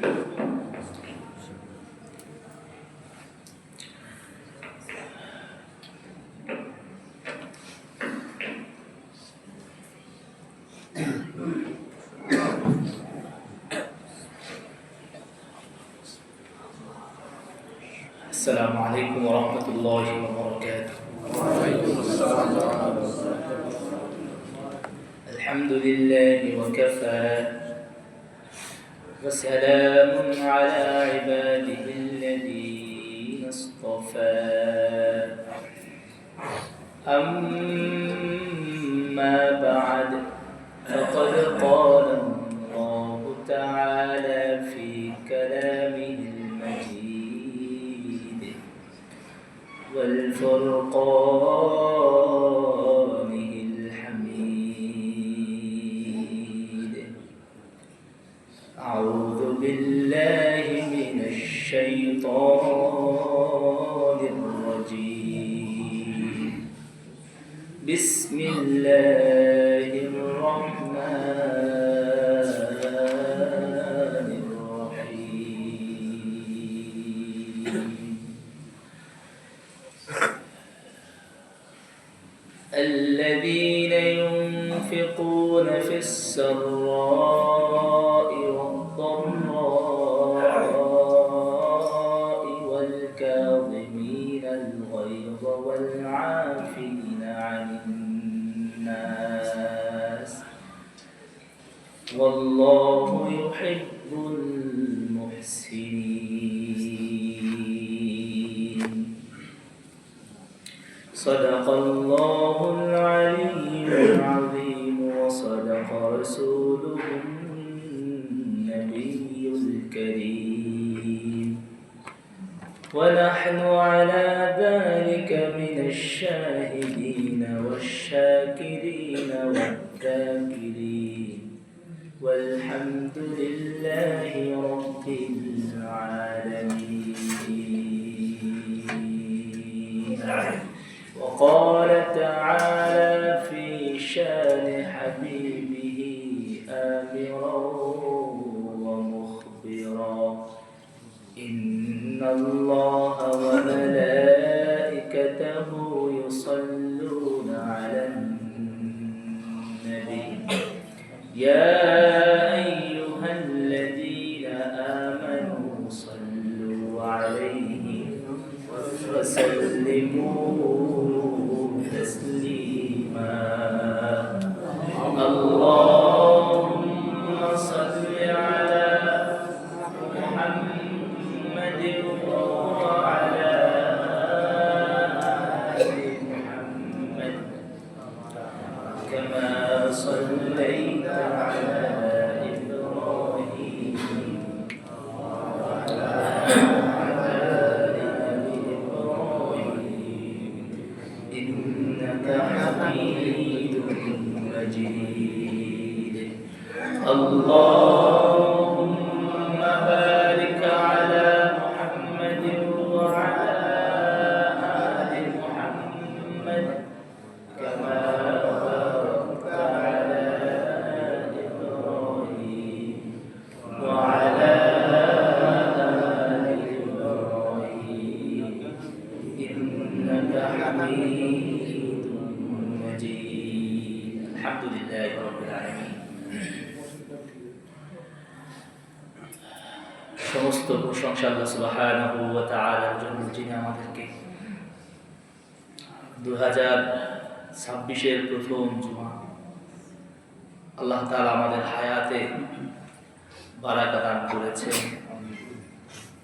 السلام عليكم ورحمة الله وبركاته. الحمد لله وكفى وسلام على عباده الذين اصطفى أما بعد فقد قال الله تعالى في كلامه المجيد والفرقانه الحميد. أعوذ بالله من الشيطان الرجيم. بسم الله الرحمن الرحيم. الذين ينفقون في السراء والضراء والكاظمين الغيظ والعافين عن الناس والله يحب المحسنين. صدق الله العلي العظيم وصدق رسوله النبي الكريم، ونحن على ذلك من الشاهدين والشاكرين والذاكرين، والحمد لله رب العالمين. وقال تعالى في شان حبيبه آمرا ومخبرا: إن الله وملائكته يصلون على النبي يا أيها الذين آمنوا صلوا عليه وسلموا تسليما. اللهم صل على محمد وعلى آل محمد كما صليت على إبراهيم وعلى آل إبراهيم إنك حميد مجيد. اللهم بارك على محمد وعلى آل محمد كما باركت على إبراهيم وعلى آل إبراهيم إنك حميد مجيد. الحمد لله رب العالمين. সমস্ত প্রশংসা আল্লাহ সুবহানাহু ওয়া তাআলার জন্য, যিনি আমাদেরকে 2026-এর প্রথম জুমা আল্লাহ তাআলা আমাদের হায়াতে বারাকা দান করেছেন।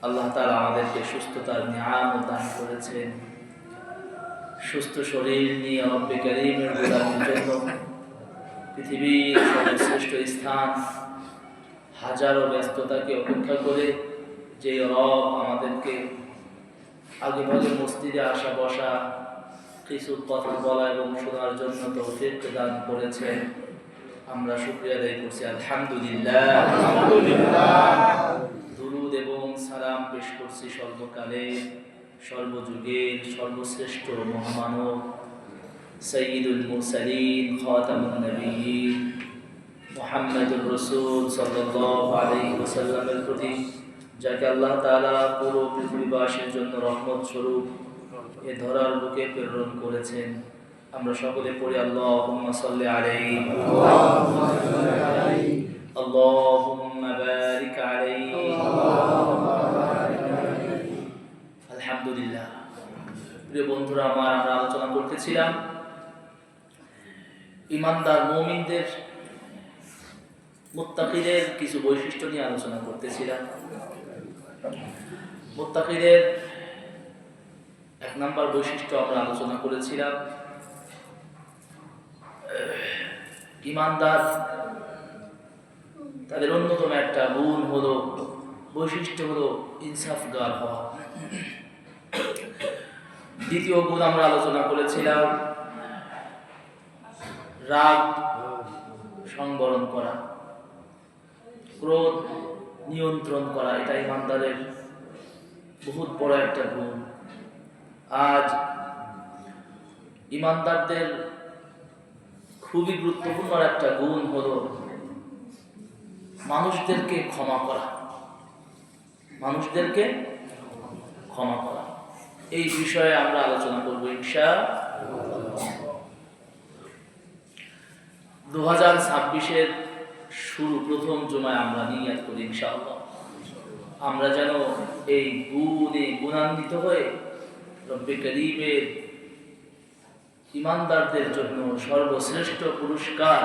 আল্লাহ তাআলা আমাদেরকে সুস্থতার নিয়ামত দান করেছেন। সুস্থ শরীর নিয়ে রব্বে কারীমের গোলামীর জন্য পৃথিবীর সর্বশ্রেষ্ঠ স্থান, হাজারো ব্যস্ততাকে অপেক্ষা করে যে রব আমাদেরকে আগে ভাগে মসজিদে আসা বসা, কিছু কথা বলা এবং শোনার জন্য তৌফিক দান করেছেন, আমরা শুকরিয়া আদায় করছি। আলহামদুলিল্লাহ। দুরুদ এবং সালাম পেশ করছি সর্বকালে সর্বযুগের সর্বশ্রেষ্ঠ মহামানব সাইয়্যিদুল মুরসালিন খাতামুন নবিয়্যিন মুহাম্মদুর রাসূল সাল্লাল্লাহু আলাইহি ওয়াসাল্লামের প্রতি, যাকে আল্লাহ তাআলা পুরো পৃথিবীবাসীর জন্য রহমত স্বরূপ এ ধরার বুকে প্রেরণ করেছেন। আমরা সকলে পড়ি আল্লাহুম্মা সাল্লি আলাইহি আল্লাহুম্মা বারিক আলাইহি। আলহামদুলিল্লাহ। প্রিয় বন্ধুরা আমার, আমরা আলোচনা করতেছিলাম ঈমানদার মুমিনদের, মুত্তাকিদের কিছু বৈশিষ্ট্য নিয়ে আলোচনা করতেছিলাম। মুত্তাকিদের এক নাম্বার বৈশিষ্ট্য আমরা আলোচনা করেছিলাম, ঈমানদার তাদের অন্যতম একটা গুণ হলো, বৈশিষ্ট্য হলো ইনসাফগার হওয়া। দ্বিতীয় গুণ আমরা আলোচনা করেছিলাম রাগ সংবরণ করা, ক্রোধ নিয়ন্ত্রণ করা। এটা ঈমানদারের বহুত বড় একটা গুণ। আজ ঈমানদারদের খুবই গুরুত্বপূর্ণ একটা গুণ হলো মানুষদেরকে ক্ষমা করা, মানুষদেরকে ক্ষমা করা। এই বিষয়ে আমরা আলোচনা করব ইনশাআল্লাহ। 2026-এর শুরু, প্রথম জুমায় আমরা নিয়াত করি ইনশাআল্লাহ আমরা যেন এই গুণে গুণান্বিত হয়ে রব্বে করিমের ঈমানদারদের জন্য সর্বশ্রেষ্ঠ পুরস্কার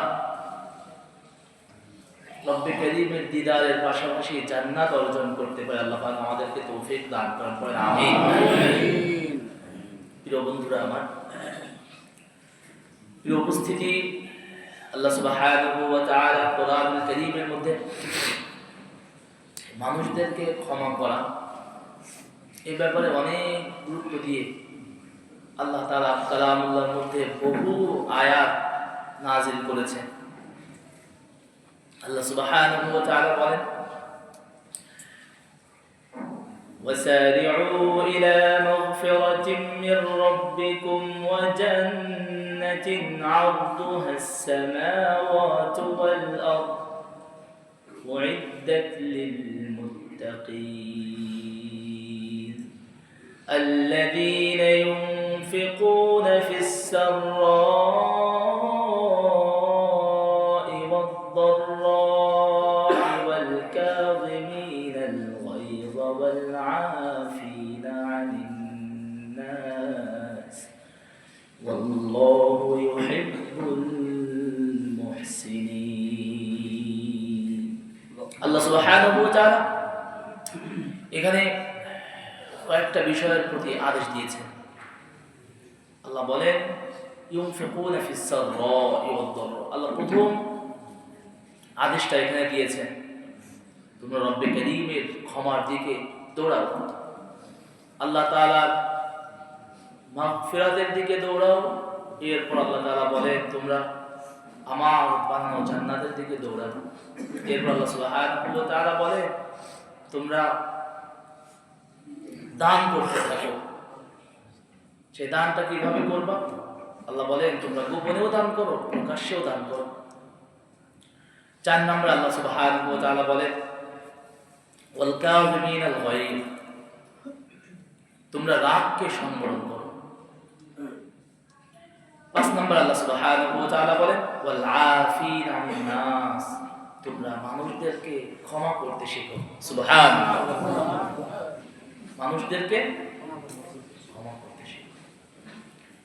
রব্বে করিমের দিদারের পাশাপাশি জান্নাত অর্জন করতে পারে। আল্লাহ পাক আমাদেরকে তৌফিক দান করেন, আমিন। প্রিয় বন্ধুরা আমার, প্রিয় উপস্থিতি, আল্লাহ সুবহানাহু ওয়া তাআলা কোরআনুল কারীমের মধ্যে মানুষদেরকে ক্ষমা করা এই ব্যাপারে অনেক গুরুত্ব দিয়ে আল্লাহ তাআলা কালামুল্লাহর মধ্যে বহু আয়াত নাযিল করেছেন। আল্লাহ সুবহানাহু ওয়া তাআলা বলেন, وسارعوا إلى مغفرة من ربكم وجنة عرضها السماوات والأرض أعدت للمتقين الذين ينفقون في السراء والضراء والكاظمين الغيظ والعافين عن الناس والله يحب المحسنين। আল্লাহ সুবহানাহু ওয়া তাআলা এখানে কয়েকটা বিষয়ের প্রতি আদেশ দিয়েছেন। আল্লাহ বলেন ইউনফিকুনা ফিস সাররা'i ওয়াদ-দাররা। আল্লাহ প্রথম আদেশটা এখানে দিয়েছেন, তোমরা রব্বে করিমের ক্ষমার দিকে দৌড়াও, আল্লাহ তাআলার মাগফিরাতের দিকে দৌড়াও। এরপর আল্লাহ তাআলা বলেন তোমরা আমার বানানো জান্নাতের দিকে দৌড়াও। এরপর আল্লাহ সুবহানাহু ওয়া তাআলা বলেন তোমরা দান করতে থাকো। সেই দানটা কিভাবে করবা? আল্লাহ বলেন তোমরা গোপনেও দান করো, প্রকাশ্যেও দান করো। 4 নম্বরে আল্লাহ সুবহানাহু ওয়া তাআলা বলেন ওয়াল কাযিমিনাল গায়জ, তোমরা রাগকে সংবরণ করো। 5 নম্বরে আল্লাহ সুবহানাহু ওয়া তাআলা বলেন ওয়াল আফিনা আনিন নাস, তোমরা মানুষদেরকে ক্ষমা করতে শিখো। সুবহানাল্লাহ, মানুষদেরকে ক্ষমা করতে শিখো।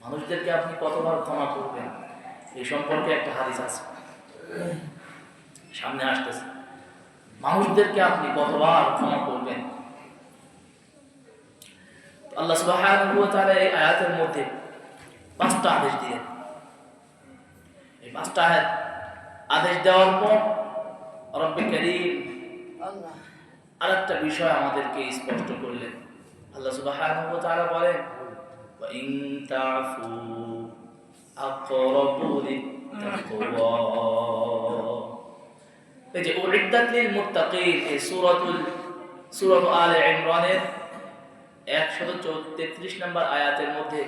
মানুষদেরকে আপনি কতবার ক্ষমা করবেন এই সম্পর্কে একটা হাদিস আছে, সামনে আসতেছে। মানুষদেরকে আপনি কতবার ক্ষমা করবেন? আল্লাহ সুবহানাহু ওয়া তাআলা এই আয়াতের মধ্যে 5টা আদেশ দিলেন। এই 5টা আদেশ দেওয়ার পর রব্বে করিম আরেকটা বিষয় আমাদেরকে স্পষ্ট করলেন। আল্লাহ সুবহানাহু ওয়া তাআলা বলেন ওয়া ইন তা'ফু আকরাবু লিত-তাকওয়া। এই যে উইদ্দাত লিল মুত্তাকিন, এই সূরা আলে ইমরানের 133 নম্বর আয়াতের মধ্যে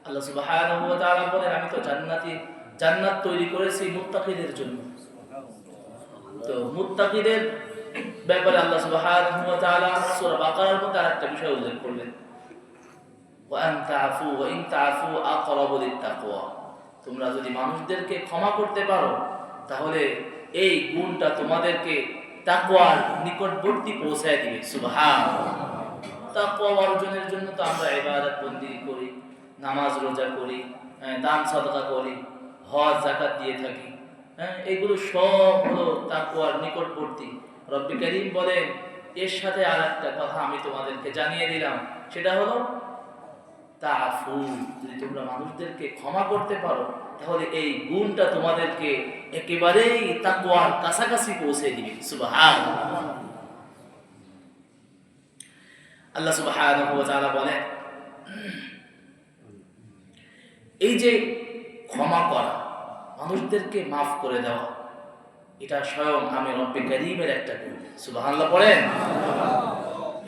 আল্লাহ সুবহানাহু ওয়া তাআলা বলেন আমি তো জান্নাত তৈরি করেছি মুত্তাকিদের জন্য। তো মুত্তাকিদের ব্যাপারে আল্লাহ সুবহানাহু ওয়া তাআলা সূরা বাকারার মধ্যে আরেকটা বিষয় উল্লেখ করলেন, ওয়া আন তা'ফু ওয়া ইন তা'ফু আকরাবু লিত-তাকওয়া। তোমরা যদি মানুষদেরকে ক্ষমা করতে পারো তাহলে এই গুণটা তোমাদেরকে তাকওয়ার নিকটবর্তী পৌঁছায় দিবে। সুবহানাল্লাহ। তাকওয়া অর্জনের জন্য তো আমরা ইবাদত বন্দেগী করি, নামাজ রোজা করি, দান সাদকা করি, হজ যাকাত দিয়ে থাকি। এগুলো সব হলো তাকওয়ার নিকটবর্তী। রব্বি কারীম বলেন, এর সাথে আরেকটা কথা আমি তোমাদেরকে জানিয়ে দিলাম, সেটা হলো তা'ফু। যদি তোমরা মানুষদেরকে ক্ষমা করতে পারো তাহলে এই গুণটা তোমাদেরকে একেবারেই তাকওয়ার কাছাকাছি পৌঁছে দিবে। সুবহানাল্লাহ। আল্লাহ সুবহানাহু ওয়া তাআলা বলেন, এই যে ক্ষমা করা, মানুষদেরকে মাফ করে দেওয়া, এটা স্বয়ং আমি রব্বে কারীমের একটা গুণ। সুবহানাল্লাহ পড়েন।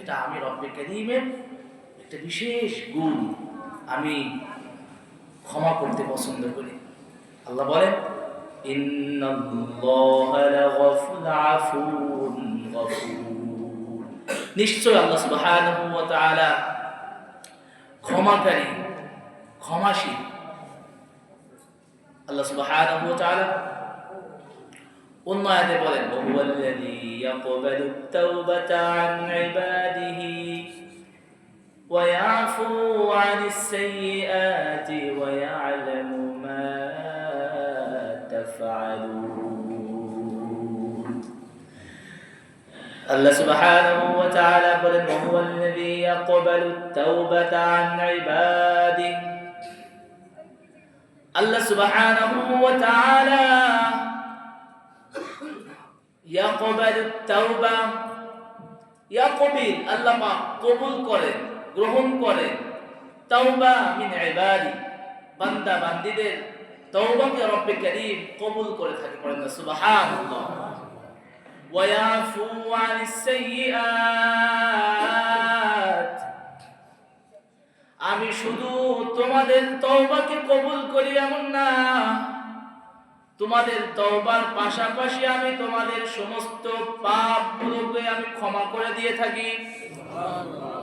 এটা আমি রব্বে কারীমের একটা বিশেষ গুণ। আমি ক্ষমা করতে পছন্দ করি। আল্লাহ বলেন, ইন্নাল্লাহা লাগাফুরুন গফুর। নিশ্চয় আল্লাহ সুবহানাহু ওয়া তাআলা ক্ষমাকারী, ক্ষমাশীল। আল্লাহ সুবহানাহু ওয়া তাআলা অন্য আয়াতে বলেন, ওয়া হুয়াল্লাযী ইয়াকবালুত তাওবাতা আন ইবাদিহি ওয়া ইয়াফু আনিস সাইয়্যাতি ওয়া ইয়া'লামু মা তাফআলুন। আল্লাহ সুবহানাহু ওয়া তাআলা বলেন, ওয়া হুয়াল্লাযী ইয়াকবালুত তাওবাতা আন ইবাদিহি। আল্লাহ সুবহানাহু ওয়া তাআলা ইয়াকবালুত তাওবা, ইয়াকবিল আল্লাহ পাক কবুল করেন, গ্রহণ করেন, তাওবা মিন ইবাদি, বান্দা বান্দীদের তওবাকে রব্বে কারীম কবুল করে থাকে। পড়েন না সুবহানাল্লাহ। ওয়া ইয়াফু আনিস সাইয়্যাত, আমি শুধু তোমাদের তওবাকে কবুল করি এমন না, তোমাদের তওবার পাশাপাশি আমি তোমাদের সমস্ত পাপগুলোকে আমি ক্ষমা করে দিয়ে থাকি। সুবহানাল্লাহ।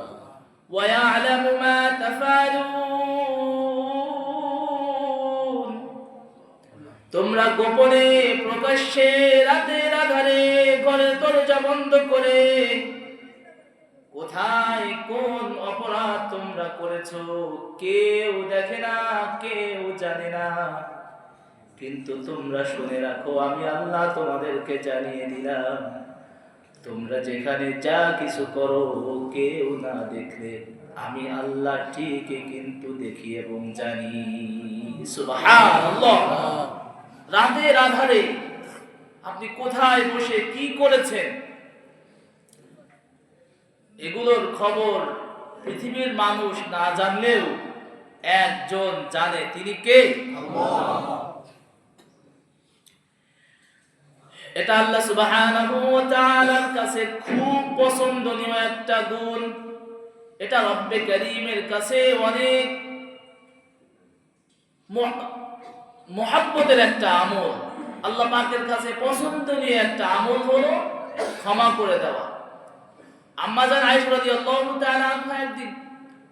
ওয়া ইয়া'লামু মা তাফআলুন, তোমরা গোপনে প্রকাশ্যে রাতের আধারে ঘরের দরজা বন্ধ করে কোথায় কোন অপরাধ তোমরা করেছো কেউ দেখে না, কেউ জানে না। কিন্তু তোমরা শুনে রাখো, আমি আল্লাহ তোমাদেরকে জানিয়ে দিলাম, তোমরা যেখানে যা কিছু করো কেউ না দেখলে আমি আল্লাহ ঠিকই কিন্তু দেখি এবং জানি। সুবহানাল্লাহ। রাতের আধারে আপনি কোথায় বসে কি করেছেন এগুলোর খবর পৃথিবীর মানুষ না জানলেও একজন জানে, তিনি কে? আল্লাহ। এটা আল্লাহ সুবহানাহু ওয়া তাআলার কাছে খুব পছন্দনীয় একটা গুণ। এটা রব্বে কারীমের কাছে অনেক মুহাব্বতের একটা আমল। আল্লাহ পাকের কাছে পছন্দনীয় একটা আমল হলো ক্ষমা করে দেওয়া। আম্মা জান আয়েশা রাদিয়াল্লাহু তাআলা আনহা একদিন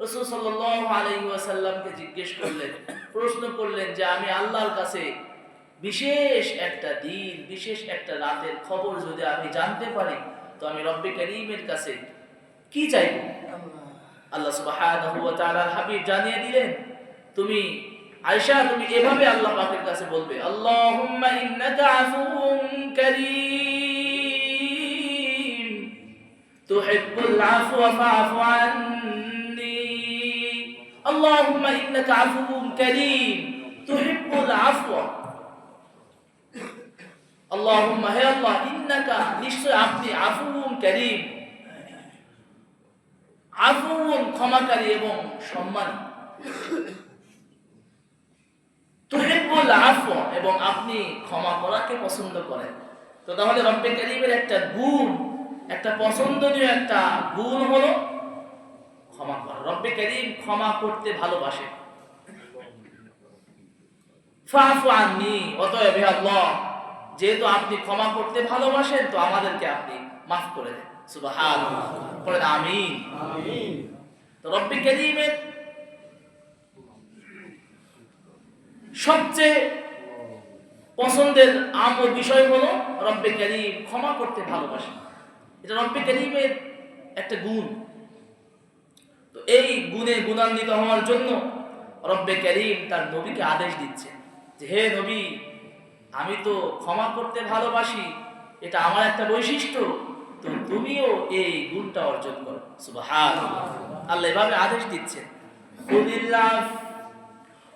রাসূল সাল্লাল্লাহু আলাইহি ওয়াসাল্লামকে জিজ্ঞেস করলেন, প্রশ্ন করলেন যে আমি আল্লাহর কাছে বিশেষ একটা দিন, বিশেষ একটা রাতের খবর যদি আমি জানতে পারি তো আমি রব্বে কারীমের কাছে কি চাইব? আল্লাহ সুবহানাহু ওয়া তাআলার হাবিব জানিয়ে দিলেন, তুমি আয়েশা তুমি এভাবে আল্লাহ পাকের কাছে বলবে, আল্লাহুম্মা ইন্নাকা আফুউন কারীম তুহিব্বুল আফওয়া ফাআফু আন্নী। আল্লাহুম্মা ইন্নাকা আফুউন কারীম তুহিব্বুল আফওয়া। আল্লাহুম্মা, হে আল্লাহ, ইন্নাকা নিশ্চয় আপনি আফুউন কারীম, আফুউন ক্ষমাকারী এবং সম্মানী, তুহিব্বুল আফওয়া এবং আপনি ক্ষমা করাকে পছন্দ করেন। তো তাহলে রব্বে কারীমের একটা গুণ, একটা পছন্দনীয় একটা গুণ হলো ক্ষমা করা। রব্বে কারীম ক্ষমা করতে ভালোবাসে। ফাআফু আন্নী, অতএব হে আল্লাহ যেহেতু আপনি ক্ষমা করতে ভালোবাসেন, তো আমাদেরকে আপনি মাফ করে দেন। সুবহানাল্লাহ, বলেন আমিন। তো রব্বে কারীমের সবচেয়ে পছন্দের আমল বিষয় হলো রব্বে কারীম ক্ষমা করতে ভালোবাসেন। এটা রব্বে কারীমের একটা গুণ। তো এই গুণে গুণান্বিত হওয়ার জন্য রব্বে কারীম তার নবীকে আদেশ দিচ্ছেন যে, হে নবী, আমি তো ক্ষমা করতে ভালোবাসি, এটা আমার একটা বৈশিষ্ট্য, তো তুমিও এই গুণটা অর্জন করো। সুবহানাল্লাহ, আল্লাহ এভাবে আদেশ দিচ্ছেন, খুযিল আফ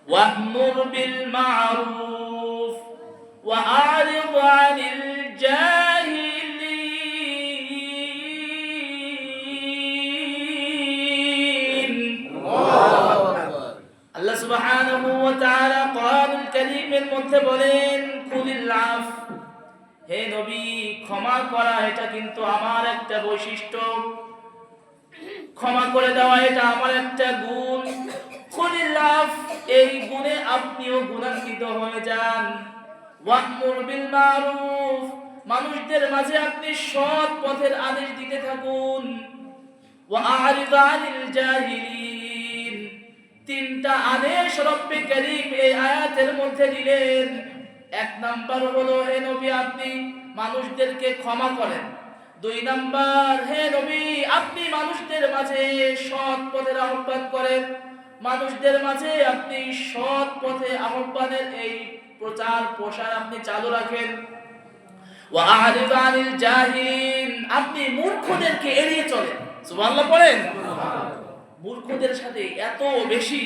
ওয়া'মুর বিল মা'রুফ ওয়া আ'রিদ আনিল জাহিলিন। আল্লাহ সুবহানাহু ওয়া তাআলা কোরআনুল কারীমের মধ্যে বলেন, খুযিল আফ, হে নবী, ক্ষমা করা এটা কিন্তু আমার একটা বৈশিষ্ট্য, ক্ষমা করে দেওয়া এটা আমার একটা গুণ। খুযিল আফ, এই গুণে আপনিও গুণান্বিত হয়ে যান। ওয়া'মুর বিল মা'রুফ, মানুষদের মাঝে আপনি সৎ পথের আদেশ দিতে থাকুন। ওয়া আ'রিদ আনিল জাহিলিন, তিনটা আদেশ রব্বে কারীম এই আয়াতের মধ্যে দিলেন। এক নাম্বার হলো, হে নবী, আপনি মানুষদেরকে ক্ষমা করেন। দুই নাম্বার, হে নবী, আপনি মানুষদের মাঝে সৎ পথের আহ্বান করেন। মানুষদের মাঝে আপনি সৎ পথে আহ্বানের এই প্রচার প্রসার আপনি চালু রাখেন। ওয়া আ'রিদ আনিল জাহিলিন, আপনি মূর্খদেরকে এড়িয়ে চলেন। সুবহানাল্লাহ পড়েন। মূর্খদের সাথে এত বেশি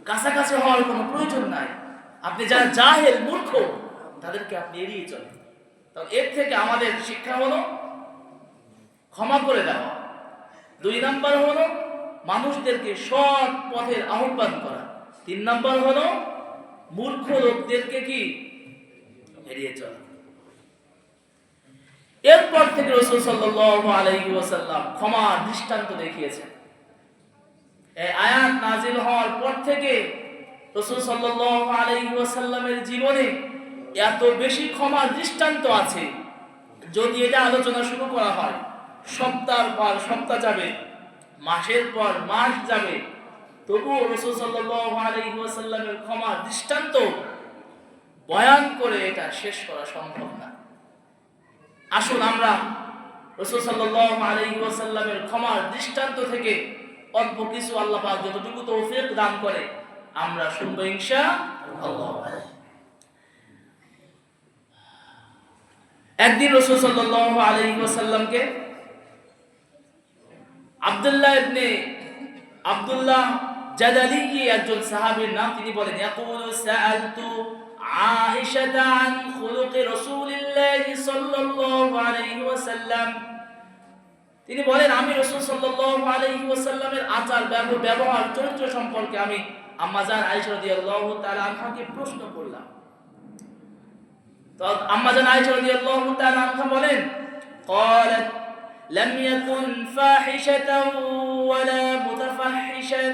কাছাকাছি হওয়ার কোনো প্রয়োজন নাই। আপনি যারা জাহেল, মূর্খ, তাদেরকে আপনি এড়িয়ে চলেন। তাহলে এর থেকে আমাদের শিক্ষা হলো ক্ষমা করে দেওয়া। দুই নাম্বার হলো মানুষদেরকে সৎ পথের আহ্বান করা। তিন নাম্বার হলো মূর্খ লোকদেরকে কি এড়িয়ে চলা। এরপর থেকে রাসূল সাল্লাল্লাহু আলাইহি ওয়াসাল্লাম ক্ষমার দৃষ্টান্ত দেখিয়েছেন। এই আয়াত নাযিল হওয়ার পর থেকে রাসূল সাল্লাল্লাহু আলাইহি ওয়াসাল্লামের জীবনে এত বেশি ক্ষমার দৃষ্টান্ত আছে, যদি এটা আলোচনা শুরু করা হয়, সপ্তাহের পর সপ্তাহ যাবে, মাসের পর মাস যাবে, তবুও রাসূল সাল্লাল্লাহু আলাইহি ওয়াসাল্লামের ক্ষমার দৃষ্টান্ত বয়ান করে এটা শেষ করা সম্ভব না। আসুন আমরা রাসূল সাল্লাল্লাহু আলাইহি ওয়াসাল্লামের ক্ষমার দৃষ্টান্ত থেকে অল্প কিছু আল্লাহ পাক যতটুকু তৌফিক দান করে আমরা শুনবো ইনশাআল্লাহ। একদিন রাসূল সাল্লাল্লাহু আলাইহি ওয়াসাল্লামকে আব্দুল্লাহ জাদালি একজন সাহাবীর নাম, তিনি বলেন, ইয়াকুলু সাআলতু আয়েশা আন খুলুকি রাসূলিল্লাহ সাল্লাল্লাহু আলাইহি ওয়াসাল্লাম। তিনি বলেন, আমি রাসূল সাল্লাল্লাহু আলাইহি ওয়াসাল্লামের আচার ব্যবহার চরিত্র সম্পর্কে আমি আম্মাজান আয়েশা রাদিয়াল্লাহু তাআলা আনহাকে প্রশ্ন করলাম। তো আম্মাজান আয়েশা রাদিয়াল্লাহু তাআলা আনহা বলেন, قالت لم يكن فاحشة ولا متفحشا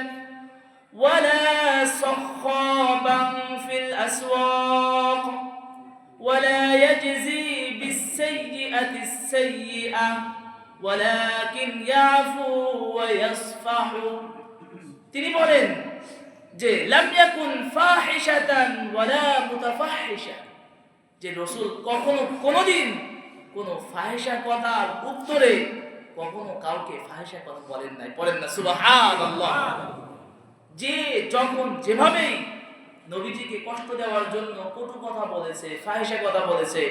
ولا صخابا في الأسواق ولا يجزي بالسيئة السيئة ولكن يعفو ويصفح। তিনি বলেন যে লাম ইয়াকুন ফাহিশাতান ওয়ালা মুতাফাহিশা, যে রাসূল কখনো কোনোদিন কোনো ফাহিশা কথার উত্তরে কখনো কাউকে ফাহিশা কথা বলেন নাই। পড়েন না সুবহানাল্লাহ। যে যখন যেভাবেই নবীজিকে কষ্ট দেওয়ার জন্য কটু কথা বলেছে, ফাহিশা কথা বলেছে,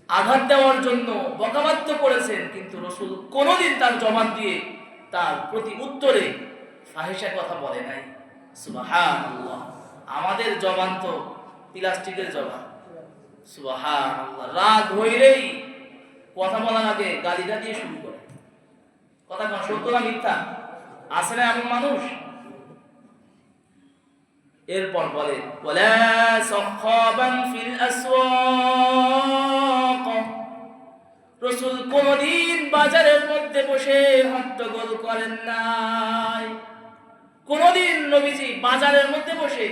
আঘাত দেওয়ার জন্য বকাবাদ্য করেছেন, কিন্তু রাসূল কোনোদিন তার জবান দিয়ে তার প্রতি উত্তরে ফাহিশা কথা বলে নাই। সুবহানাল্লাহ। আমাদের জবান তো প্লাস্টিকের জবান। সুবহানাল্লাহ। রাগ হইলেই কথা বলার আগে গালিটা দিয়ে শুরু করে। কথা কোন সত্য না মিথ্যা? আছে না এমন মানুষ? এরপর বলে ওয়ালা সাখাবান ফিল আসওয়াক, রাসূল কোনদিন বাজারের মধ্যে বসে হট্টগোল করেন নাই। কোনদিন নবীজি বাজারের মধ্যে বসে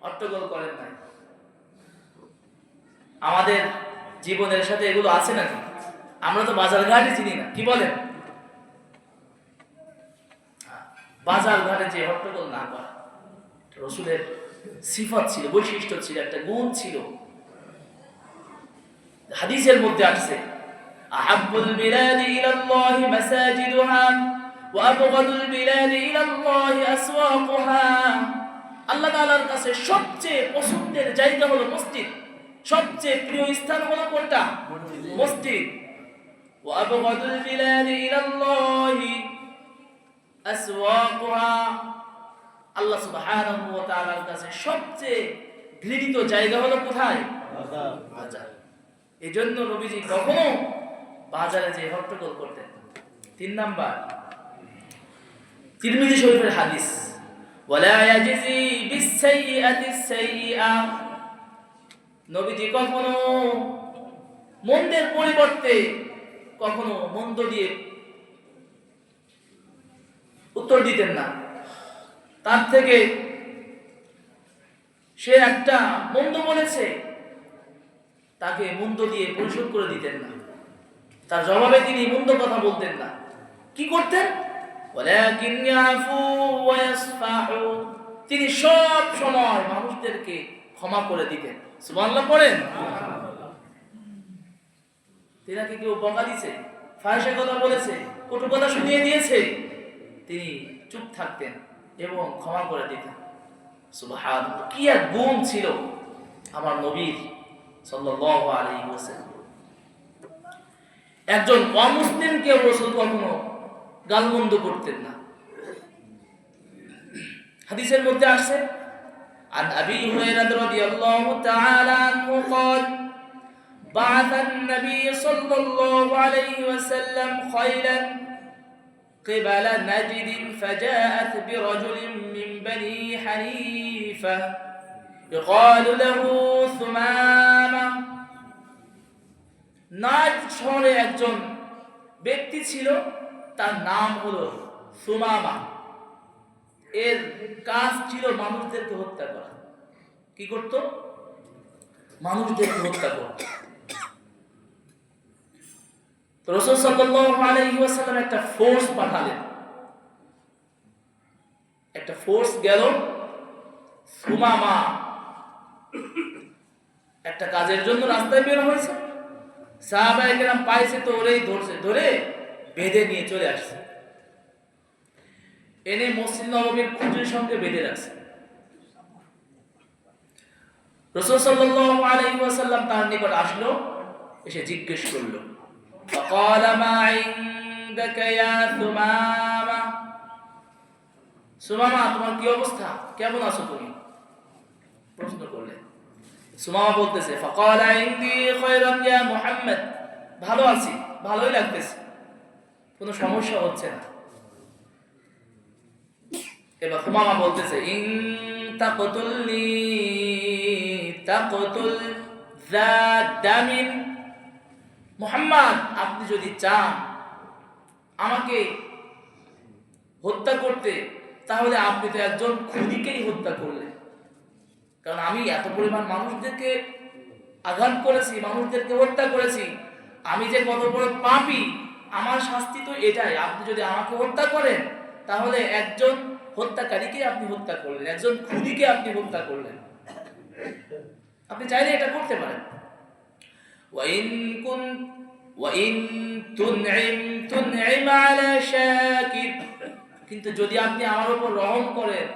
হট্টগোল করেন নাই। আমাদের জীবনের সাথে এগুলো আছে নাকি? আমরা তো বাজার ঘাটে চিনি না, কি বলেন? বাজার ঘাটে যে হট্টগোল না করা, রাসূলের সিফাত ছিল, বৈশিষ্ট্য ছিল, একটা গুণ ছিল। হাদিসের মধ্যে আসছে আহাব্বুল বিলাদি ইলাল্লাহি মাসাজিদুহা ওয়া আবগাদুল বিলাদি ইলাল্লাহি আসওয়াকুহা। আল্লাহ তাআলার কাছে সবচেয়ে পছন্দের জায়গা হলো মসজিদ, সবচেয়ে প্রিয় স্থান হলো কোনটা? মসজিদ। ওয়া আবগাদুল বিলাদি ইলাল্লাহি আসওয়াকুহা। আল্লাহ সুবহানাহু ওয়া তাআলার কাছে সবচেয়ে ঘৃণিত জায়গা হলো কোথায়? বাজার। এজন্য নবীজি কখনো বাজারে যে হট্টগোল করতেন। 3 নাম্বার, তিরমিজি শরীফের হাদিস, ওয়ালা ইয়াজজি বিস-সাইয়্যাতিস সাইয়্যা। নবীজি কখনো মন্দের পরিবর্তে কখনো মন্দ দিয়ে উত্তর দিতেন না। তার থেকে সে একটা মন্দ বলেছে, তাকে মন্দ দিয়ে পরিশোধ করে দিতেন না, তার জবাবে তিনি মন্দ কথা বলতেন না। কি করতেন? ওয়ালাকিন ইয়াফু ওয়া ইয়াসফাহু। তিনি সব সময় মানুষদেরকে ক্ষমা করে দিতেন। সুবহানাল্লাহ পড়েন। তিনাকে কেউ বকা দিয়েছে, ফাহিশা কথা বলেছে, কটু কথা শুনিয়ে দিয়েছে, তিনি চুপ থাকতেন এবং ক্ষমা করে দিতেন। সুবহানাল্লাহ, কি এক গুণ ছিল আমার নবীর সাল্লাল্লাহু আলাইহি ওয়াসাল্লাম। একজন অমুসলিমকে রাসূল কখনো গালমন্দ করতেন না। হাদিসের মধ্যে আসছে عن أبي هريرة رضي الله تعالى عنه قال بعث النبي صلى الله عليه وسلم خيلا قبل نجد فجاءت برجل من بني حنيفة يقال له ثمامة। নাজদ শহরে একজন ব্যক্তি ছিল, তার নাম হলো সুমামা। এর কাজ ছিল মানুষদেরকে হত্যা করা। কি করত? মানুষদেরকে হত্যা করত। তো রাসূল সাল্লাল্লাহু আলাইহি ওয়াসাল্লাম একটা ফোর্স পাঠালেন, একটা ফোর্স গেল। সুমামা একটা কাজের জন্য রাস্তায় বের হয়েছে, সাহাবায়ে কেরাম পাইছে তো ওরেই ধরছে, ধরে বেঁধে নিয়ে চলে আসছে, এনে মসজিদ নববীর খুঁটির সঙ্গে বেঁধে রাখছে। রাসূল সাল্লাল্লাহু আলাইহি ওয়াসাল্লাম তার নিকট আসলো, এসে জিজ্ঞেস করলো, ফাকালা মা ইনদাকা ইয়া সুমামা। সুমামা, তোমার কি অবস্থা, কেমন আছো তুমি? প্রশ্ন করলেন। সুমামা বলতেছে, ফাকালা ইনদি খায়রান ইয়া মুহাম্মদ। ভালো আছি, ভালোই লাগতেছে, কোনো সমস্যা হচ্ছে না। এবার সুমামা বলতেছে, ইন তাকতুলনি তাকতুল যা দামিন। মুহাম্মদ, আপনি যদি চান আমাকে হত্যা করতে, তাহলে আপনি তো একজন খুনিকেই হত্যা করলেন। কারণ আমি এত পরিমাণ মানুষদেরকে আঘাত করেছি, মানুষদেরকে হত্যা করেছি, আমি যে কত বড় পাপী, আমার শাস্তি তো এটাই। আপনি যদি আমাকে হত্যা করেন, তাহলে একজন হত্যাকারীকে আপনি হত্যা করলেন, একজন খুনিকে আপনি হত্যা করলেন। আপনি চাইলে এটা করতে পারেন। ওয়াইন তুনইম আলা শাকির। কিন্তু যদি আপনি আমার উপর রহম করেন,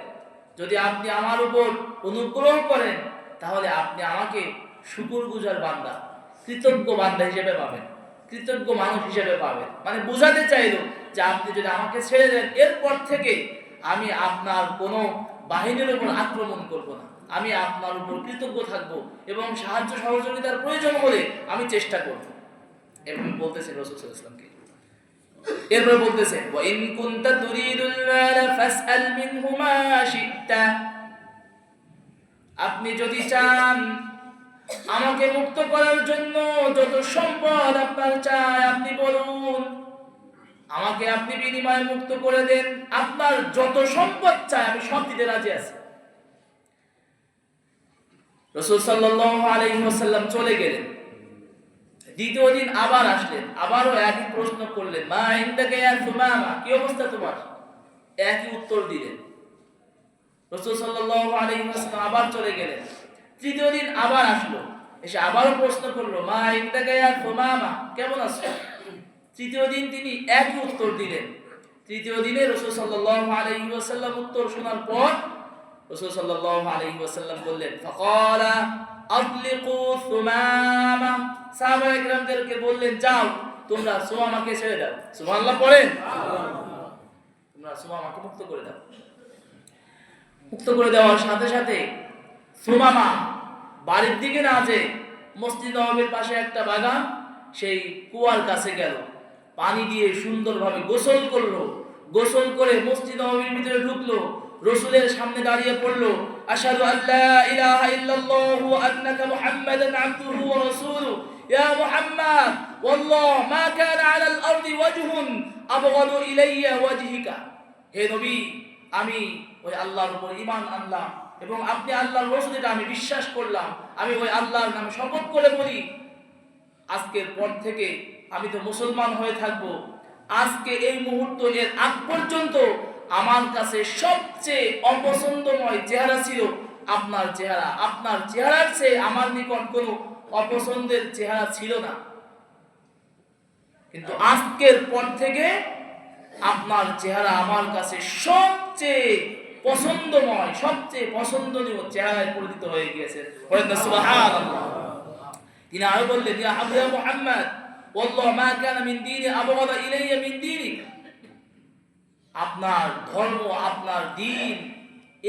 যদি আপনি আমার উপর অনুগ্রহ করেন, তাহলে আপনি আমাকে শুকরগুজার বান্দা, কৃতজ্ঞ বান্দা হিসেবে পাবেন, কৃতজ্ঞ মানুষ হিসেবে পাবেন। মানে বোঝাতে চাইলো যে আপনি যদি আমাকে ছেড়ে দেন, এরপর থেকে আমি আপনার কোনো বাহিনীর উপর আক্রমণ করব না, আমি আপনার উপর কৃতজ্ঞ থাকব এবং সাহায্য সহযোগিতার প্রয়োজন হলে আমি চেষ্টা করব। এরকম বলতেছেন রাসূল সাল্লাল্লাহু আলাইহি ওয়াসাল্লামকে। এরপর বলতেছেন, ওয়া ইন কুনতা তুরিদুল মাল ফাসআল মিনহু মা শি'তা। আপনি যদি চান আমাকে মুক্ত করার জন্য যত সম্পদ আপনার চাই, আপনি বলুন, আমাকে আপনি বিনিময়ে মুক্ত করে দেন। আপনার যত সম্পদ চাই আমি সব দিতে রাজি আছি। রাসূল সাল্লাল্লাহু আলাইহি ওয়াসাল্লাম চলে গেলেন। দ্বিতীয় দিন আবার আসলেন, আবারও একই প্রশ্ন করলেন, মা ইনদাকা ইয়া সুমামা, কি অবস্থা তোমার? একই উত্তর দিলেন। রাসূল সাল্লাল্লাহু আলাইহি ওয়াসাল্লাম আবার চলে গেলেন। তৃতীয় দিন আবার আসলো, এসে আবারও প্রশ্ন করলো, মা ইনদাকা ইয়া সুমামা, কেমন আছো? তৃতীয় দিন তিনি একই উত্তর দিলেন। তৃতীয় দিনে রাসূল সাল্লাল্লাহু আলাইহি ওয়াসাল্লাম উত্তর শোনার পর রাসূল সাল্লাল্লাহু আলাইহি ওয়াসাল্লাম বললেন, ফাকালা আতলিকু সুমামা, সাহাবায়ে কেরামদেরকে বললেন, যাও তোমরা সুমামাকে ছেড়ে দাও। সুবহানাল্লাহ পড়েন। তোমরা সুমামাকে মুক্ত করে দাও। মুক্ত করে দেওয়ার সাথে সাথে সুমামা বাড়ির দিকে না যে মসজিদ নববীর পাশে একটা বাগান, সেই কুয়ার কাছে গেল, পানি দিয়ে সুন্দরভাবে গোসল করলো। গোসল করে মসজিদ নববীর ভিতরে ঢুকলো, রাসূলের সামনে দাঁড়িয়ে পড়লো, আশহাদু আল্লা ইলাহা ইল্লাল্লাহ ওয়া আন্নাকা মুহাম্মাদান আবদুহু ওয়া রাসূলুহু, ইয়া মুহাম্মদ ওয়াল্লাহ মা কানা আলাল আরদি ওয়াজহুন আবগাদু ইলাইয়া ওয়াজহিকা। হে নবী, আমি ওই আল্লাহর উপর ঈমান আনলাম এবং আপনি আল্লাহর রাসূল, এটা আমি বিশ্বাস করলাম। আমি ওই আল্লাহর নামে শপথ করে বলি, আজকের পর থেকে আমি তো মুসলমান হয়ে থাকবো। আজকে এই মুহূর্ত এর আগ পর্যন্ত আমার কাছে সবচেয়ে অপছন্দময় চেহারা ছিল আপনার চেহারা। আপনার চেহারার চেয়ে আমার নিকট কোনো অপছন্দের চেহারা ছিল না, কিন্তু আজকের পর থেকে আপনার চেহারা আমার কাছে সবচেয়ে পছন্দময়, সবচেয়ে পছন্দনীয় চেহারায় পরিণত হয়ে গিয়েছে। সুবহানাল্লাহ। তিনি আরো বললেন, ইয়া আবু মুহাম্মদ ওয়াল্লাহ মা কানা মিন দীনি আবগাদা ইলাইয়া মিন দীনিক, আপনার ধর্ম, আপনার দ্বীন,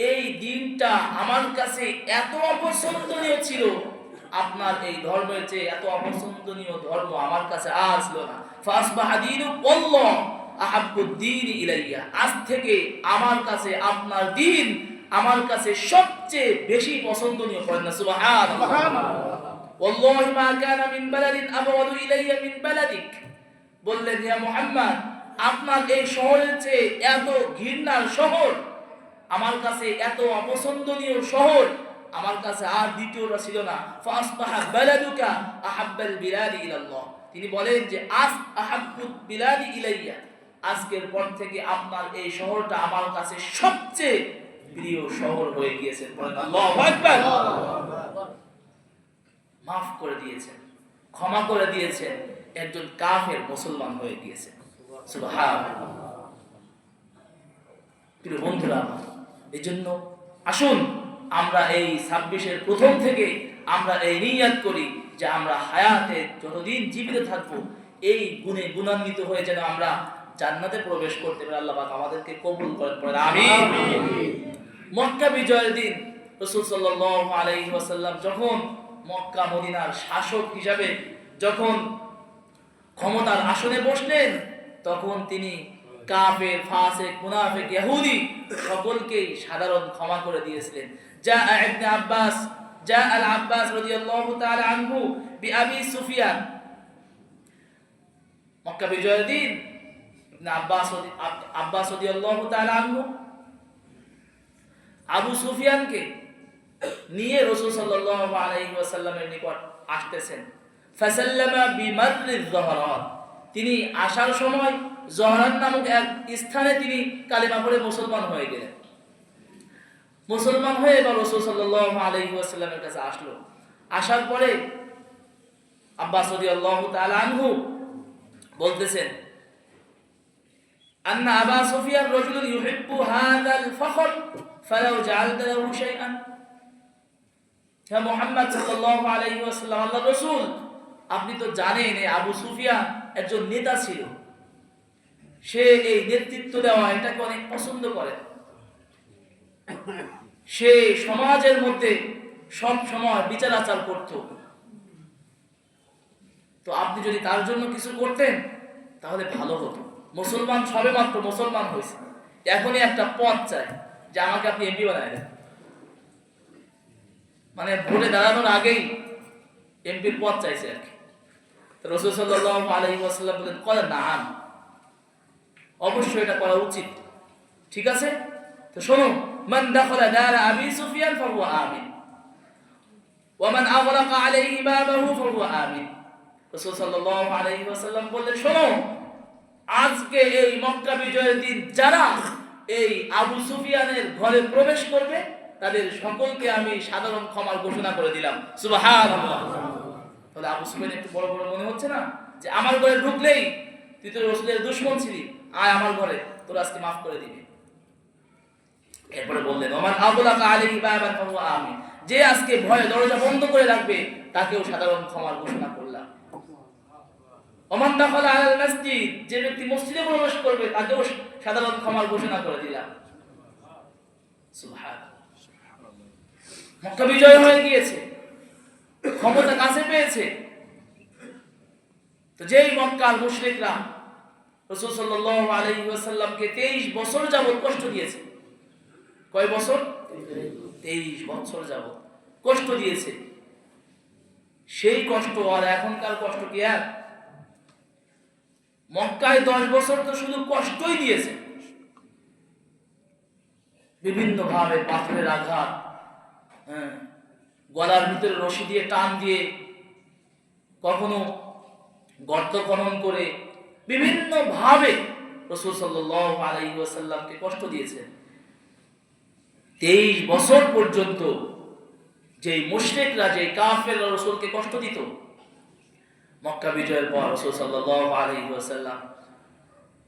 এই দ্বীনটা আমার কাছে এত অপছন্দনীয় ছিল, আপনার এই ধর্মের চেয়ে এত অপছন্দনীয় ধর্ম আমার কাছে আর ছিল না। ফাসবাহা দীনু ওয়াল্লাহ আহাব্বুদ দীনি ইলাইয়া, আজ থেকে আমার কাছে আপনার দ্বীন আমার কাছে সবচেয়ে বেশি পছন্দনীয়। পড়েন সুবহানাল্লাহ। ওয়াল্লাহি মা কানা মিন বালাদিন আবগাদু ইলাইয়া মিন বালাদিক, বললেন, ইয়া মুহাম্মদ, আপনার এই শহরের চেয়ে এত ঘৃণার শহর আমার কাছে, এত অপছন্দনীয় শহর আমার কাছে আর দ্বিতীয়টা ছিল না। ফাসবাহা বালাদুকা আহাব্বাল বিলাদি ইলাল্লাহ, তিনি বলেন যে আজ আহাব্বুদ বিলাদি ইলাইয়া, আজকের পর থেকে আপনার এই শহরটা আমার কাছে সবচেয়ে প্রিয় শহর হয়ে গিয়েছে। আল্লাহু আকবার। মাফ করে দিয়েছেন, ক্ষমা করে দিয়েছেন, একজন কাফের মুসলমান হয়ে গিয়েছে। সুবহানাল্লাহ। প্রিয় বন্ধুরা, এজন্য আসুন আমরা এই 26-এর প্রথম থেকে আমরা এই নিয়ত করি যে আমরা হায়াতে যতদিন জীবিত থাকবো এই গুণে গুণান্বিত হয়ে যেন আমরা জান্নাতে প্রবেশ করতে পারি। আল্লাহ পাক আমাদেরকে কবুল করেন, পড়েন আমিন। মক্কা বিজয়ের দিন রাসূল সাল্লাল্লাহু আলাইহি ওয়াসাল্লাম যখন মক্কা মদিনার শাসক হিসাবে যখন ক্ষমতার আসনে বসলেন, তখন তিনি কাফের, ফাসিক, মুনাফিক, ইহুদি সকলকেই সাধারণ ক্ষমা করে দিয়েছিলেন। জা ইবনে আব্বাস, জা আল আব্বাস রাদিয়াল্লাহু তাআলা আনহু বিআবি সুফিয়ান, মক্কা বিজয়ের দিন ইবনে আব্বাস রাদিয়াল্লাহু তাআলা আনহু আবু সুফিয়ানকে নিয়ে রাসূল সাল্লাল্লাহু আলাইহি ওয়াসাল্লামের নিকট আসতেছেন। ফাসাল্লামা বিমাররিজ যহরান, তিনি আসার সময় যহরান নামক এক স্থানে তিনি কালেমা পড়ে মুসলমান হয়ে গেলেন। মুসলমান হয়ে এবার রাসূল সাল্লাল্লাহু আলাইহি ওয়াসাল্লামের কাছে আসলো। আসার পরে আব্বাস রাদিয়াল্লাহু তাআলা আনহু বলতেছেন, আন্না আবা সুফিয়ান রাজুলুন ইউহিব্বু হাযাল ফখর ফালাউ জাআলতা লাহু শাইআন। হে মুহাম্মদ সাল্লাল্লাহু আলাইহি ওয়াসাল্লাম, আল্লাহর রাসূল, আপনি তো জানেন এই আবু সুফিয়ান একজন নেতা ছিল, সে এই নেতৃত্ব দেওয়া এটাকে অনেক পছন্দ করে। সে সমাজের মধ্যে সব সময় বিচার আচার করত। তো আপনি যদি তার জন্য কিছু করতেন তাহলে ভালো হতো। মুসলমান সবে মাত্র মুসলমান হয়েছে, এখনই একটা পদ চায় যে আমাকে আপনি এমপি বানায় দেন, মানে ভোটে দাঁড়ানোর আগেই এমপির পদ চাইছে আর কি। রাসূল সাল্লাল্লাহু আলাইহি ওয়াসাল্লাম বলেন, কলা নাম, অবশ্যই এটা করা উচিত। ঠিক আছে, তো শোনো, মান দাখালা দারা আবি সুফিয়ান ফাহুয়া আমিন, ওয়ামান আগলাকা আলাইহি বাবাহু ফাহুয়া আমিন। রাসূল সাল্লাল্লাহু আলাইহি ওয়াসাল্লাম বললেন, শোনো, আজকে এই মক্কা বিজয়ের দিন যারা এই আবু সুফিয়ানের ঘরে প্রবেশ করবে তাদের সকলকে আমি সাধারণ ক্ষমার ঘোষণা করে দিলাম। সুবহানাল্লাহ। তাহলে আবু সুফিয়ান একটু বড় বড় মনে হচ্ছে না, যে আমার ঘরে ঢুকলেই তুই তো রাসূলের দুশমন ছিলি, আয় আমার ঘরে, তোর আজকে মাফ করে দিবে। এরপরে বললেন, ওমান আগলাকা আলাইহি বাবান ফাহুয়া আমিন, যে আজকে ভয়ে দরজা বন্ধ করে রাখবে তাকেও সাধারণ ক্ষমার ঘোষণা করলাম। ওমান দাখালা আলাল মসজিদ, যে ব্যক্তি মসজিদে প্রবেশ করবে তাকেও সাধারণ ক্ষমার ঘোষণা করে দিলাম। সুবহানাল্লাহ। মক্কা বিজয় হয়ে গিয়েছে, ক্ষমতা কাছে পেয়েছে। তো যেই মক্কার মুশরিকরা রাসূল সাল্লাল্লাহু আলাইহি ওয়াসাল্লামকে 23 বছর যাবত কষ্ট দিয়েছে। কয় বছর? 23 বছর যাবত কষ্ট দিয়েছে। সেই কষ্ট আর এখনকার কষ্ট কি এক? মক্কায় 10 বছর তো শুধু কষ্টই দিয়েছে, বিভিন্ন ভাবে পাথরের আঘাত, গলার ভিতরে রশি দিয়ে টান দিয়ে, কখনো গর্ত খনন করে, বিভিন্ন ভাবে রাসূল সাল্লাল্লাহু আলাইহি ওয়াসাল্লামকে কষ্ট দিয়েছে। 23 বছর পর্যন্ত যেই মুশরিকরা, যেই কাফেররা রাসূলকে কষ্ট দিত, মক্কা বিজয়ের পর রাসূল সাল্লাল্লাহু আলাইহি ওয়াসাল্লাম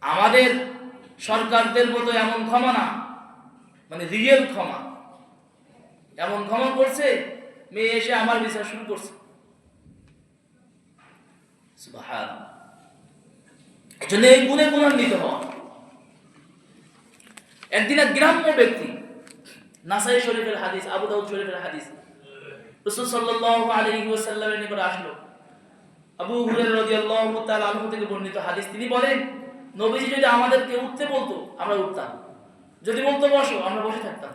আমাদের সরকারদের মতো এমন ক্ষমা না, মানে রিয়েল ক্ষমা, এমন ক্ষমা করছে, মেয়ে এসে আমার বিচার শুরু করছে। সুবহানাল্লাহ। এজন্য এই গুণে গুণান্বিত হওয়া। একদিন এক গ্রাম্য ব্যক্তি, নাসাই শরীফের হাদিস, আবু দাউদ শরীফের হাদিস, রাসূল সাল্লাল্লাহু আলাইহি ওয়াসাল্লামের নিকট আসলো। আবু হুরায়রা রাদিয়াল্লাহু তাআলা আনহু থেকে বর্ণিত হাদিস, তিনি বলেন, নবীজি যদি আমাদেরকে উঠতে বলতো আমরা উঠতাম, যদি বলতো বসো আমরা বসে থাকতাম।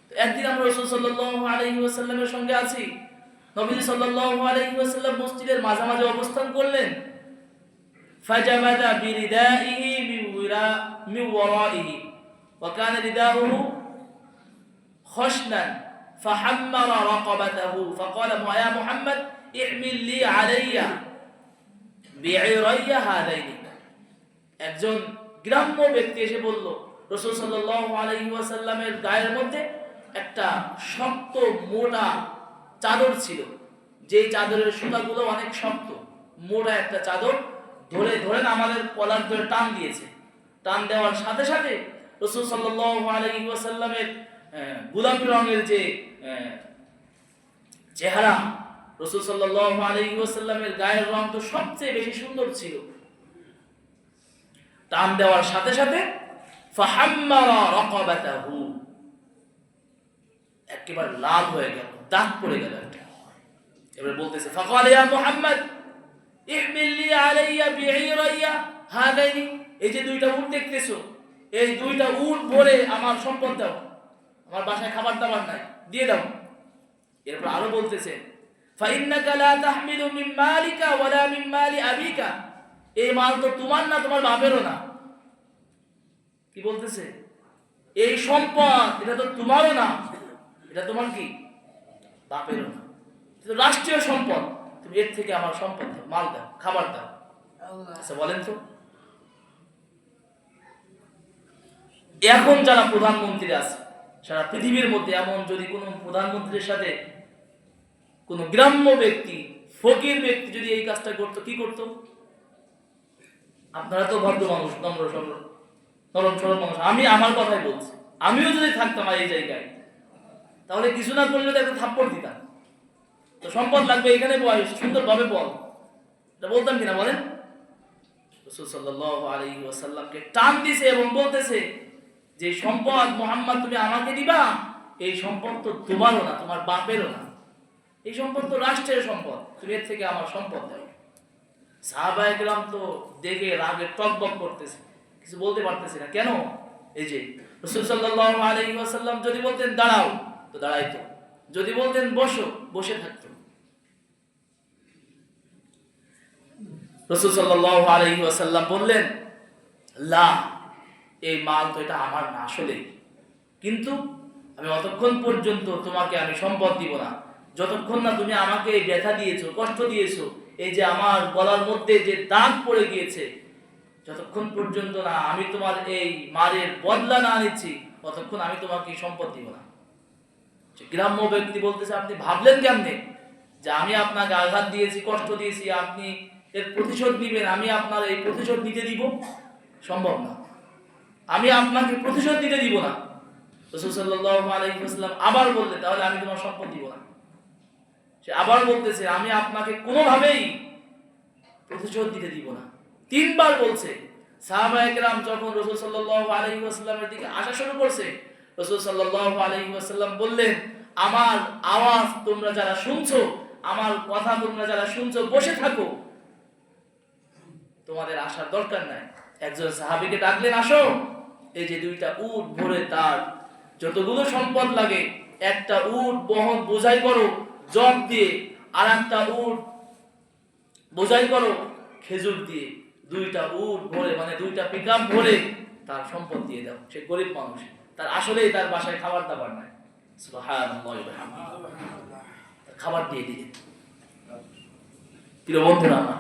তো একদিন আমরা রাসূল সাল্লাল্লাহু আলাইহি ওয়াসাল্লামের সঙ্গে আছি, নবীজি সাল্লাল্লাহু আলাইহি ওয়াসাল্লাম মসজিদের মাঝামাঝি অবস্থান করলেন। ফাজাবাদা বিরিদাইহি মিন ওয়ারাইহি ওয়া কানা রিদাউহু খশনান ফাহাম্মারা রাকাবাতাহু ফাকালা ইয়া মুহাম্মদ ইহমিল লি আলাইয়া বি'রাইয়া হাদাইনি। একজন গ্রাম্য ব্যক্তি এসে বলল, রাসূল সাল্লাল্লাহু আলাইহি ওয়াসাল্লামের গায়ের মধ্যে একটা শক্ত মোটা চাদর ছিল, যেই চাদরের সুতাগুলো অনেক শক্ত, মোটা একটা চাদর ধরে ধরেন আমাদের কলার ধরে টান দিয়েছে। টান দেওয়ার সাথে সাথে রাসূল সাল্লাল্লাহু আলাইহি ওয়াসাল্লামের গোলাপি রঙের যে চেহারা, রাসূল সাল্লাল্লাহু আলাইহি ওয়াসাল্লামের গায়ের রং তো সবচেয়ে বেশি সুন্দর ছিল। টান দেওয়ার সাথে সাথে ফাহাম্মারা রাকাবাতাহু, একেবারে লাল হয়ে গেল, দাগ পড়ে গেল একটা। এবারে বলতেছে, ফাকালা ইয়া মুহাম্মদ ইহমিল লি আলাইয়া বি'রাইয়া হাদাইনি, এই যে দুইটা উট দেখতেছো, এই দুইটা উট ভরে আমার সম্পদ দাও, আমার বাসায় খাবার দাবার নাই, দিয়ে দাও। এরপর আরো বলতেছে, ফাইন্নাকা লা তাহমিলু মিন মালিকা ওয়ালা মিন মালি আবিকা, এই মাল তো তোমার না, তোমার বাপেরও না। কি বলতেছে? এই সম্পদ এটা তো তোমারও না, এটা তোমার কি বাপেরও না, এটা রাষ্ট্রীয় সম্পদ, তুমি এর থেকে আমার সম্পদ দাও, মাল দাও, খাবার দাও। আচ্ছা বলেন তো, এখন যারা প্রধানমন্ত্রী আছে সারা পৃথিবীর মধ্যে, এমন যদি কোনো প্রধানমন্ত্রীর সাথে কোন গ্রাম্য ব্যক্তি, ফকির ব্যক্তি যদি এই কাজটা করতো, কি করতো? আপনারা তো ভদ্র মানুষ, নরম সরল মানুষ, আমি আমার কথাই বলছি, আমিও যদি থাকতাম এই জায়গায়, তাহলে কিছু না করলে তো একটা থাপ্পড় দিতাম। তো সম্পদ লাগবে, এখানে বয়স সুন্দরভাবে বল, এটা বলতাম কিনা বলেন? রাসূল সাল্লাল্লাহু আলাইহি ওয়াসাল্লামকে টান দিছে এবং বলতেছে যে সম্পদ মুহাম্মদ তুমি আমাকে দিবা, এই সম্পদ তো তোমারও না, তোমার বাপেরও না, এই সম্পদ তো রাষ্ট্রের সম্পদ, তুমি এর থেকে আমার সম্পদ দাও। সাহাবায়ে কেরাম তো দেখে রাগে টকবক করতেছে, কিছু বলতে পারতেছে না। কেন? এই যে রাসূল সাল্লাল্লাহু আলাইহি ওয়াসাল্লাম যদি বলতেন দাঁড়াও তো দাঁড়াইতো, যদি বলতেন বসো বসে থাকতো। রাসূল সাল্লাল্লাহু আলাইহি ওয়াসাল্লাম বললেন, লা, এই মাল তো এটা আমার না আসলে, কিন্তু আমি অতক্ষণ পর্যন্ত তোমাকে আমি সম্পদ দিব না যতক্ষণ না তুমি আমাকে ব্যথা দিয়েছো, কষ্ট দিয়েছো, এই যে আমার গলার মধ্যে যে দাগ পড়ে গিয়েছে, যতক্ষণ পর্যন্ত না আমি তোমার এই মারের বদলা না নিচ্ছি, ততক্ষণ আমি তোমাকে সম্পদ দিব না। গ্রাম্য ব্যক্তি বলতেছে, আপনি ভাবলেন কেমনে যে আমি আপনাকে আঘাত দিয়েছি, কষ্ট দিয়েছি, আপনি এর প্রতিশোধ নিবেন, আমি আপনার এই প্রতিশোধ নিতে দিব? সম্ভব না, আমি আপনাকে প্রতিশোধ দিতে দিব না। রাসূল সাল্লাল্লাহু আলাইহি ওয়াসাল্লাম আবার বললেন, তাহলে আমি তোমার সম্পদ দিব না। সে আবার বলতেছে, আমি আপনাকে কোনোভাবেই প্রতিশোধ দিতে দিব না। তিনবার বলছে। সাহাবায়ে কেরাম যখন রাসূল সাল্লাল্লাহু আলাইহি ওয়াসাল্লামের দিকে আসা শুরু করছে, রাসূল সাল্লাল্লাহু আলাইহি ওয়াসাল্লাম বললেন, আমার আওয়াজ তোমরা যারা শুনছো, আমার কথা তোমরা যারা শুনছো, বসে থাকো, তোমাদের আসার দরকার নাই। একজন সাহাবীকে ডাকলেন, আসো, এই যে দুইটা উট ভরে তার যতগুলো সম্পদ লাগে, একটা উট বহন বোঝাই করো জব দিয়ে, আর একটা উট বোঝাই করো খেজুর দিয়ে। দুইটা উট ভরে, মানে দুইটা পিকআপ ভরে তার সম্পদ দিয়ে দাও। সে গরিব মানুষ, তার আসলেই তার বাসায় খাবার দাবার নাই। সুবহানাল্লাহ ওয়া বিহামদিহি, খাবার দিয়ে দিলেন। প্রিয় বন্ধুরা আমার,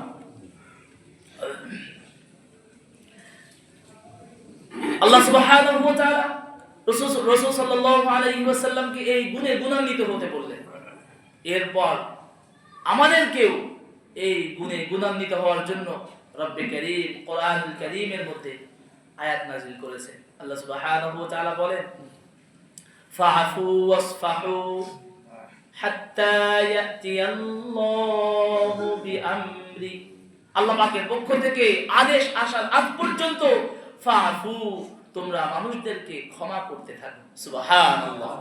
আল্লাহ সুবহানাহু ওয়া তাআলা রাসূল সাল্লাল্লাহু আলাইহি ওয়াসাল্লামকে এই গুণে গুণান্বিত হতে বললেন। এরপর আমাদেরকেও এই গুণে গুণান্বিত হওয়ার জন্য রব্বে কারীম কোরআনুল কারীমের মধ্যে আয়াত নাযিল করেছেন। আল্লাহ সুবহানাহু ওয়া তাআলা বলেন, ফাআফু ওয়াসফাহু হাত্তা ইয়াতিয়াল্লাহু বিআমরি। আল্লাহ পাকের পক্ষ থেকে আদেশ আসার আগ পর্যন্ত ফাআফু, তোমরা মানুষদেরকে ক্ষমা করতে থাকো। সুবহানাল্লাহ।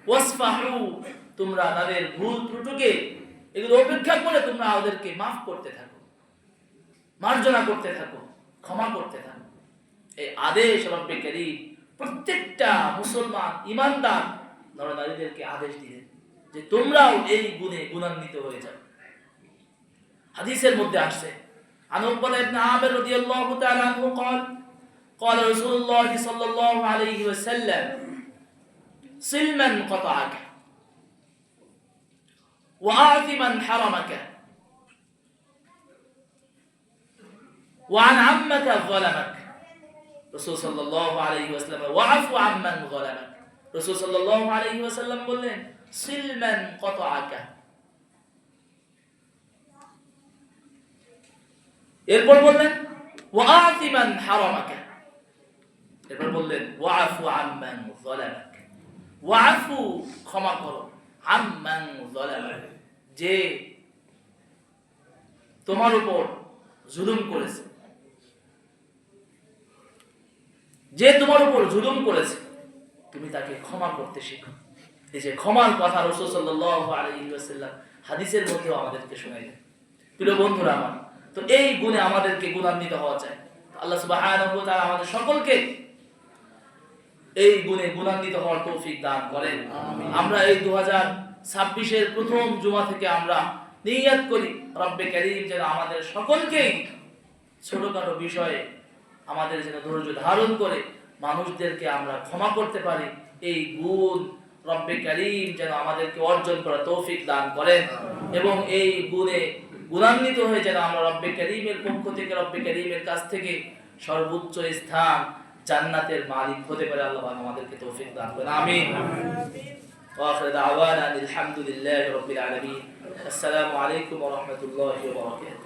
ওয়াসফাহু, তোমরা তাদের ভুল ত্রুটিকে এগুলো উপেক্ষা করে তোমরা ওদেরকে মাফ করতে থাকো, মার্জনা করতে থাকো, ক্ষমা করতে থাকো। এই আদেশ রব্বে কারীম প্রত্যেকটা মুসলমান ঈমানদার নরনারীদেরকে আদেশ দিলেন যে তোমরাও এই গুণে গুণান্বিত হয়ে যাও। হাদিসের মধ্যে আসছে, আন উকবা ইবনে আমির রাদিয়াল্লাহু তাআলা আনহু قال قال رسول الله صلى الله عليه وسلم صل من قطعك وأعط من حرمك وعن عمك ظلمك। রাসূল সাল্লাল্লাহু আলাইহি ওয়াসাল্লাম ওয়া'ফু আম্মান যালামাক। রাসূল সাল্লাল্লাহু আলাইহি ওয়াসাল্লাম বললেন, সিল মান কতআকা। এরপর বললেন, ওয়া'আতি মান হারামাকা। এরপর বললেন, ওয়া'ফু আম্মান যালামাক। ওয়া'ফু, ক্ষমা করো, আম্মান যালামাক, যে তোমার উপর জুলুম করেছে, যে তোমার উপর জুলুম করেছে, তুমি তাকে ক্ষমা করতে শিখো। এই যে ক্ষমার কথা রাসূল সাল্লাল্লাহু আলাইহি ওয়াসাল্লাম হাদিসের মধ্যে আমাদেরকে শোনাইলেন। প্রিয় বন্ধুরা আমার, তো এই গুণে আমাদেরকে গুণান্বিত হওয়া চাই। আল্লাহ সুবহানাহু ওয়া তাআলা আমাদের সকলকে এই গুণে গুণান্বিত হওয়ার তৌফিক দান করেন। আমরা এই 2026 এর প্রথম জুমা থেকে আমরা নিয়ত করি, রব্বে কারীম যেন আমাদের সকলকেই ছোটখাটো বিষয়ে আমাদের যেন ধৈর্য ধারণ করে মানুষদেরকে আমরা ক্ষমা করতে পারি। এই গুণ রব্বে কারীম যেন আমাদেরকে অর্জন করার তৌফিক দান করেন, এবং এই গুণে গুণান্বিত হয়ে যেন আমরা রব্বে কারীমের পক্ষ থেকে, রব্বে কারীমের কাছ থেকে সর্বোচ্চ স্থান জান্নাতের মালিক হতে পারে। আল্লাহ আমাদেরকে তৌফিক দান করেন, আমিন। ওয়া আখিরু দাওয়ানা আলহামদুলিল্লাহি রাব্বিল আলামিন। আসসালামু আলাইকুম ওয়া রাহমাতুল্লাহি ওয়া বারাকাতুহু।